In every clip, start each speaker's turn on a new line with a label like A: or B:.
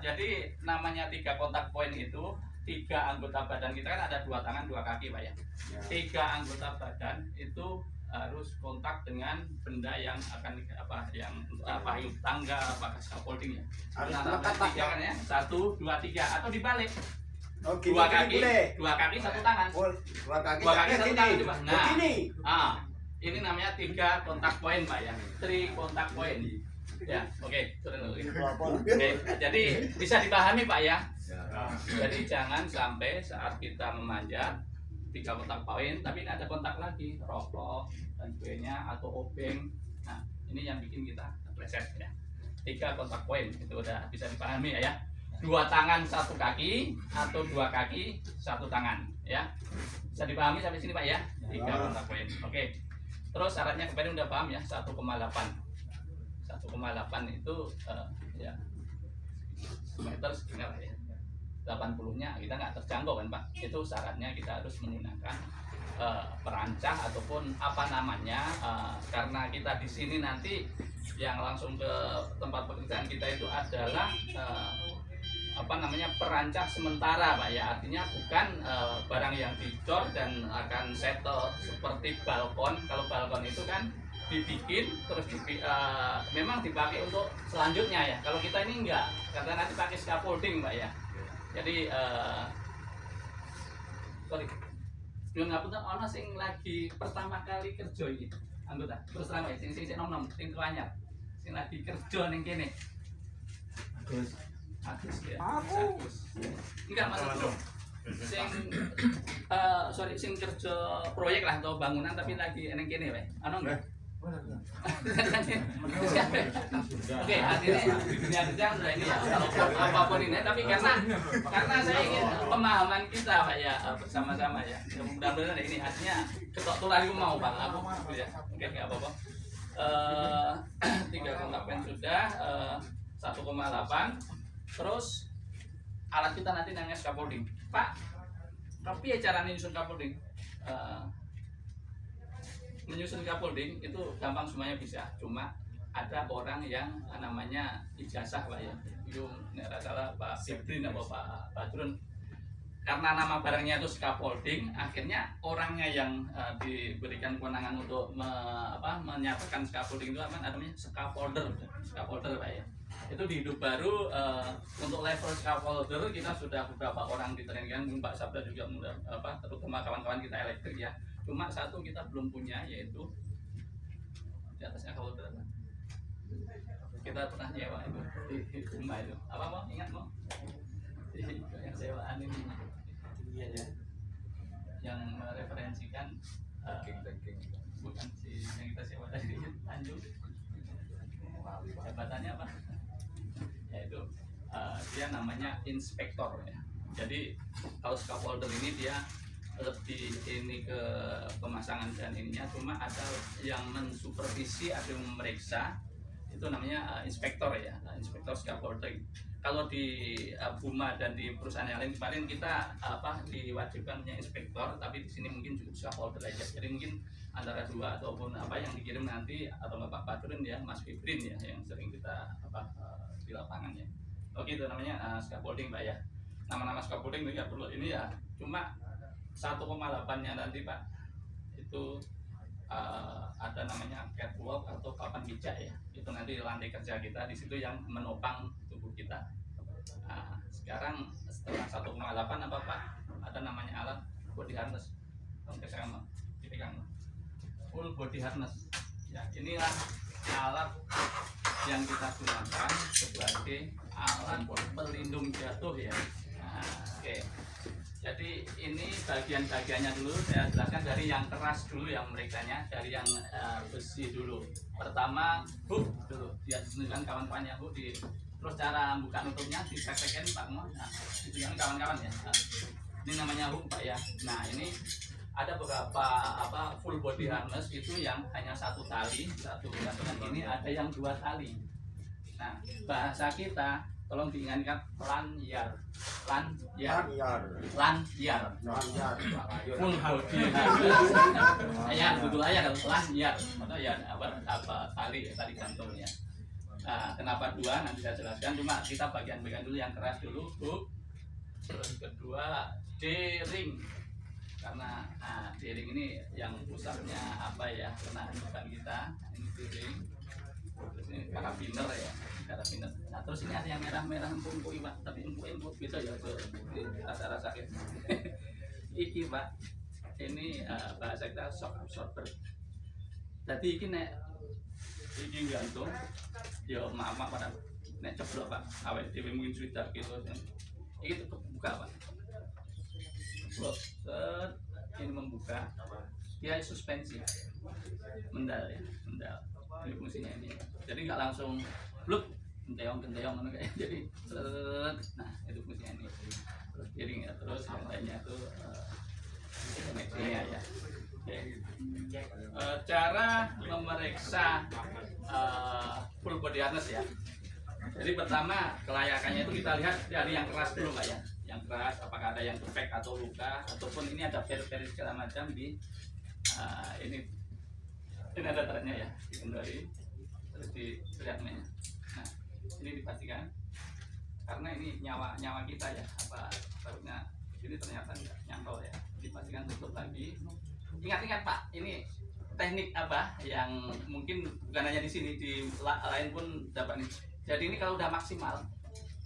A: Jadi namanya 3 kontak poin itu 3 anggota badan kita kan ada 2 tangan 2 kaki Pak ya. 3 anggota badan itu harus kontak dengan benda yang akan yang payung tangga apakah scaffolding ya.
B: Harus
A: Nah,
B: melekat
A: tiga kan ya 1, 2, 3 atau dibalik.
B: Oh,
A: 2 kaki 1 tangan.
B: Oh, 2 kaki
A: 1 tangan coba. Nah,
B: gini.
A: Ini namanya 3 kontak poin Pak ya. 3 kontak poin. Ya, oke. Oke, jadi bisa dipahami Pak ya. Jadi jangan sampai saat kita memanjat 3 kontak poin, tapi ini ada kontak lagi, rokok dan sebagainya atau obeng. Nah, ini yang bikin kita kepleset ya. 3 kontak poin itu udah bisa dipahami ya. 2 tangan 1 kaki atau 2 kaki 1 tangan ya. Bisa dipahami sampai sini Pak ya. 3 kontak poin. Oke. Terus syaratnya kemarin udah paham ya 1,8. 1,8 itu ya meter segini lah ya. 80-nya kita nggak terjangkau kan Pak. Itu syaratnya kita harus menggunakan perancang ataupun apa namanya karena kita di sini nanti yang langsung ke tempat pekerjaan kita itu adalah perancang sementara Pak ya. Artinya bukan barang yang dicor dan akan settle seperti balkon. Kalau balkon itu kan dibikin terus memang dipakai untuk selanjutnya ya. Kalau kita ini enggak, karena nanti pakai scaffolding Pak ya. Jadi sorry, nyuwun ngapunten ana sing lagi pertama kali kerja iki. Anggota, terus terang ya, sing nom-nom, sing anyar. Sing lagi kerja ning kene. Agus ya. Agus. Enggak maksudku. Sing kerja proyek lah atau bangunan tapi lagi ning kene wae. Ana enggak? Oke, artinya di dunia kerja sudah ini ya, apapun ini, tapi karena saya ingin pemahaman kita Pak ya bersama-sama ya. Mudah-mudahan ini artinya ketok tular itu mau Pak aku ya. Oke, nggak apa-apa. 3 kontak pen sudah 1,8. Terus alat kita nanti namanya scaffolding. Pak, tapi ya caranya nyusun scaffolding. Menyusun scaffolding itu gampang semuanya bisa, cuma ada orang yang namanya ijazah Pak ya. Itu nggak salah Pak Fibrin atau Pak Badrun. Karena nama barangnya itu scaffolding, akhirnya orangnya yang diberikan kewenangan untuk menyatakan scaffolding itu namanya scaffolder Pak ya. Itu di hidup baru untuk level scaffolder kita sudah beberapa orang ditrainkan, Pak Sabda juga terutama kawan-kawan kita elektrik ya. Cuma satu kita belum punya, yaitu di atasnya scaffolder. Kita pernah nyewa itu di rumah itu. Apa mau ingat mau? Yang sewaan ini yang mereferensikan bukan si yang kita sewa dari Tanjung. Jabatannya apa? Yaitu dia namanya inspektor ya. Jadi kalau scaffolder ini dia lebih ini ke pemasangan dan ininya, cuma ada yang mensupervisi, ada yang memeriksa, itu namanya inspektor ya, inspektor scaffolding. Kalau di Buma dan di perusahaan yang lain kemarin kita diwajibkan punya inspektor, tapi di sini mungkin cukup scaffolder aja. Jadi mungkin antara 2 ataupun yang dikirim nanti atau Pak Badrun ya, Mas Fibrin ya yang sering kita di lapangan ya. Oke, itu namanya scaffolding Pak ya. Nama-nama scaffolding itu ya perlu ini ya, cuma 1,8-nya nanti Pak itu ada namanya catwalk atau papan pijak ya. Itu nanti lantai kerja kita di situ yang menopang tubuh kita. Sekarang setelah 1,8 apa Pak? Ada namanya alat body harness. Sama dipegang. Full body harness. Ya, inilah alat yang kita gunakan sebagai alat pelindung jatuh ya. Oke. Jadi ini bagian-bagiannya dulu saya jelaskan dari yang keras dulu yang merikanya, dari yang besi dulu. Pertama hook dulu, dia ditunjukkan kawan-kawannya hook terus cara buka nutupnya dipraktekin Pak Mo. Nah, ditunjukkan kawan-kawan ya. Ini namanya hook Pak ya. Nah ini ada beberapa full body harness itu yang hanya 1 tali, satu gantungan ini ada yang 2 tali. Nah bahasa kita tolong diingatkan lanyar full body ya betul aja kalau lanyar atau ya tali gantung ya. kenapa dua nanti saya jelaskan, cuma kita bagian-bagian dulu yang keras dulu, hook. Terus kedua D-ring, karena D-ring ini yang pusatnya apa ya, kena bukan kita, ini D-ring. Terus ini karabiner ya, karabiner. Nah terus ini ada yang merah-merah empuk-empuk Pak, tapi empuk-empuk gitu ya, rasa-rasa gitu. Iki Pak, ini bahasa kita shock absorber. Jadi ini iki gantung, ya maaf pada nek ceblok Pak, awet dhewe mungkin sudah gitu. Ini tutup buka Pak. Ceblok, ini membuka, dia suspensi, mendal ya, mendal. Ini fungsinya ini. Jadi nggak langsung bluk, genteyong kayak jadi. Nah itu fungsinya ini. Terus piring ya, terus yang lainnya itu koneksinya ya. Oke. Cara memeriksa full body harness ya. Jadi pertama kelayakannya itu kita lihat dari yang keras dulu Pak ya. Yang keras apakah ada yang defect atau luka, ataupun ini ada peri-peri segala macam di ini ada trennya ya, dikendali terus dilihatnya. Nah ini dipastikan karena ini nyawa kita ya, apa barunya ini ternyata nggak nyantol ya, dipastikan tutup lagi. Ingat Pak, ini teknik apa yang mungkin bukan hanya di sini, di lain pun dapat nih. Jadi ini kalau udah maksimal,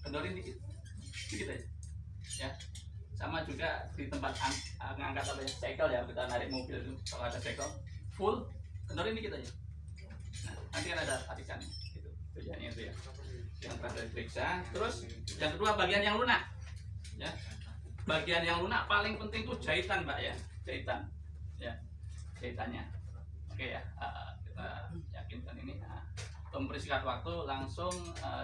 A: kendorin dikit aja, ya. Sama juga di tempat ngangkat apa ya, cycle ya, kita narik mobil itu kalau ada cycle full, kendorin dikit aja. Nah, nanti kan ada tarikannya, gitu. Tujuannya itu ya. Yang terakhir diperiksa. Terus yang kedua bagian yang lunak, ya. Bagian yang lunak paling penting itu jahitan Pak ya, jahitan, ya, jahitannya. Oke ya, kita yakinkan ini. Nah, mempersingkat waktu langsung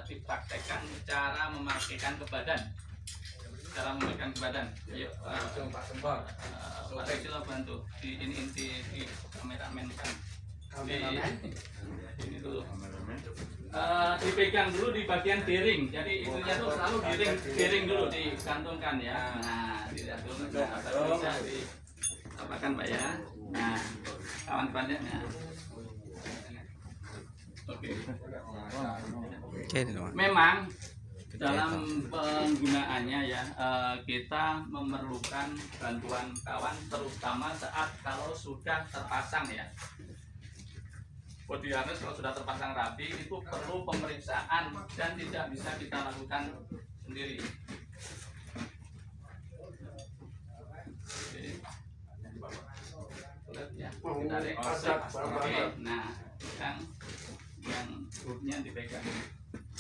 A: dipraktekkan cara memakaikan ke badan. Cara memakaikan ke badan. Ayo, Pak Sembor, Pak Rejil bantu. Di kameramen kan. Ini dulu. Dipegang dulu di bagian D-ring. Jadi itunya tuh selalu D-ring dulu digantungkan ya. Nah, dilihat dulu bisa diapakan Pak ya. Nah, kawan-kawannya. Nah. Oke. Memang dalam penggunaannya ya kita memerlukan bantuan kawan, terutama saat kalau sudah terpasang ya. Body harness kalau sudah terpasang rapi itu perlu pemeriksaan dan tidak bisa kita lakukan sendiri. Oke. Ya, ditarik. Oke. Nah, yang grupnya dipegang.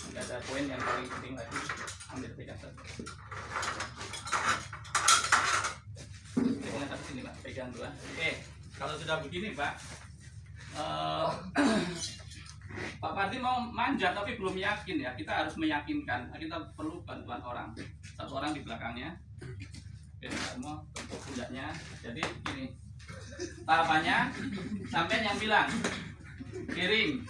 A: Nggak ada poin yang paling penting lagi, ambil pegang satu. Pegang sini Pak, pegang dua. Oke, kalau sudah begini Pak, Pak Parti mau manjat tapi belum yakin ya, kita harus meyakinkan. Kita perlu bantuan orang, satu orang di belakangnya. Oke, semua tempuh pundaknya. Jadi gini, tahapannya sampai yang bilang kiring,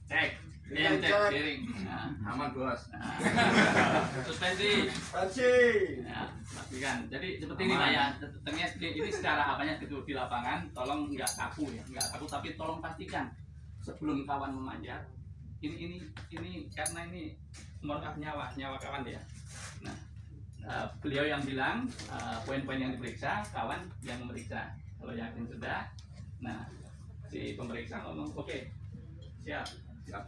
A: cek. Cek kiring. Nah,
B: aman bos.
A: Nah, suspensi. Nah, pastikan. Jadi seperti ini Pak ya. Ternyata ini secara apanya itu di lapangan, tolong nggak kaku ya, nggak kaku tapi tolong pastikan sebelum kawan memanjat. Ini karena ini merekam nyawa kawan ya. Nah, beliau yang bilang poin-poin yang diperiksa, kawan yang memeriksa. Kalau yakin sudah, nah si pemeriksa ngomong oke, siap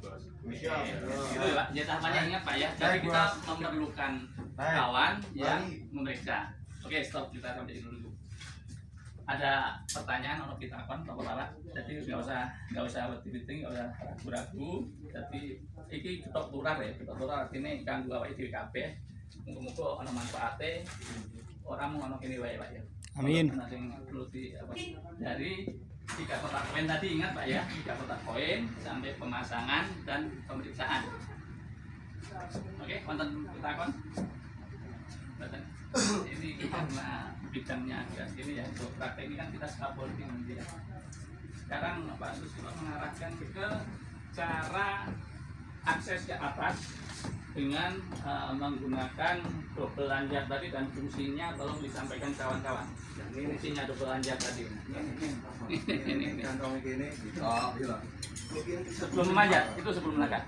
A: bos. Siap. Gitu Pak. Jadi tahapannya ingat Pak ya. Jadi kita memerlukan kawan yang memeriksa. Oke, stop, kita sampai dulu. Ada pertanyaan atau kita akan Bapak. Jadi nggak usah bertitik, nggak usah ragu-ragu. Jadi ini ketok turar ya, ketok turar artinya ganggu awak dhewe kabeh. Muga-muga ana manfaate. Orang mau ngono kene wae Pak ya.
C: Amin.
A: Dari 3 kotak koin tadi ingat Pak ya, 3 kotak koin sampai pemasangan dan pemeriksaan. Oke, wonten pitakon. Ini karena bidangnya agak sini ya, untuk praktek ini kan kita scaffolding nanti ya. Sekarang Pak Susilo mengarahkan ke cara akses ke atas dengan menggunakan double lanjut tadi, dan fungsinya tolong disampaikan kawan-kawan. Fungsinya double lanjut tadi. Ini.
B: Kantong ini. Oh, iya.
A: Sebelum memanjat, itu sebelum melangkah.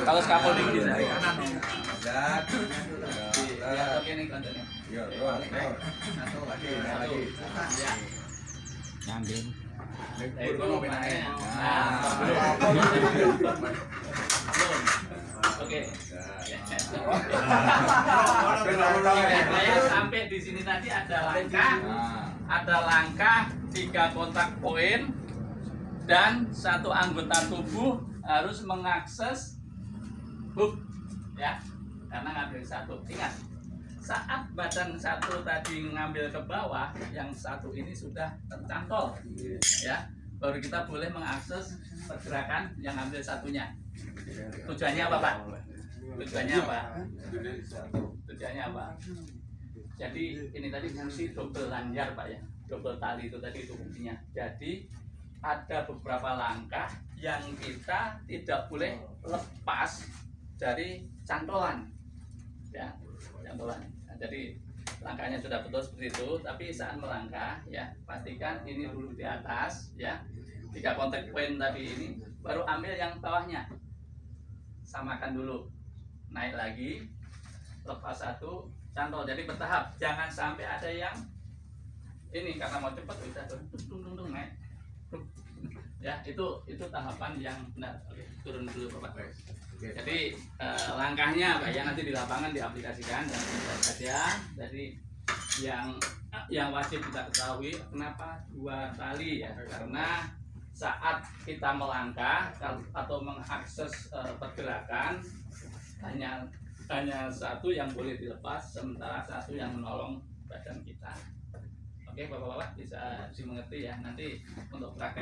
A: Kalau scaffolding bisa.
B: Manjat.
A: Ya, oke nih kontennya.
B: Iya, satu lagi.
A: Ya.
C: Ngambil.
A: Itu makanya. Belum. Oke. Saya sampai di sini tadi ada langkah 3 kontak poin, dan 1 anggota tubuh harus mengakses hook, ya, karena ngambil 1. Ingat, saat badan 1 tadi ngambil ke bawah, yang 1 ini sudah tercantol, ya, baru kita boleh mengakses pergerakan yang ambil 1-nya. Tujuannya apa, Pak? Tujuannya apa? Tujuannya apa? Jadi ini tadi fungsi double lanyar, Pak, ya, double tali itu tadi itu fungsinya. Jadi ada beberapa langkah yang kita tidak boleh lepas dari cantolan, ya, cantolan. Nah, jadi langkahnya sudah betul seperti itu, tapi saat melangkah, ya, pastikan ini dulu di atas, ya, 3 kontak poin tadi ini, baru ambil yang bawahnya, samakan dulu, naik lagi, lepas 1, cantol. Jadi bertahap, jangan sampai ada yang ini karena mau cepat bisa tung naik. Ya, itu tahapan yang benar. Oke, turun dulu, Bapak. Jadi langkahnya Pak, ya, nanti di lapangan diaplikasikan dan bisa saja. Jadi yang wajib kita ketahui, kenapa 2 tali, ya, karena saat kita melangkah atau mengakses pergerakan hanya 1 yang boleh dilepas, sementara 1 yang menolong badan kita. Oke, Bapak-bapak bisa dimengerti, ya, nanti untuk praktek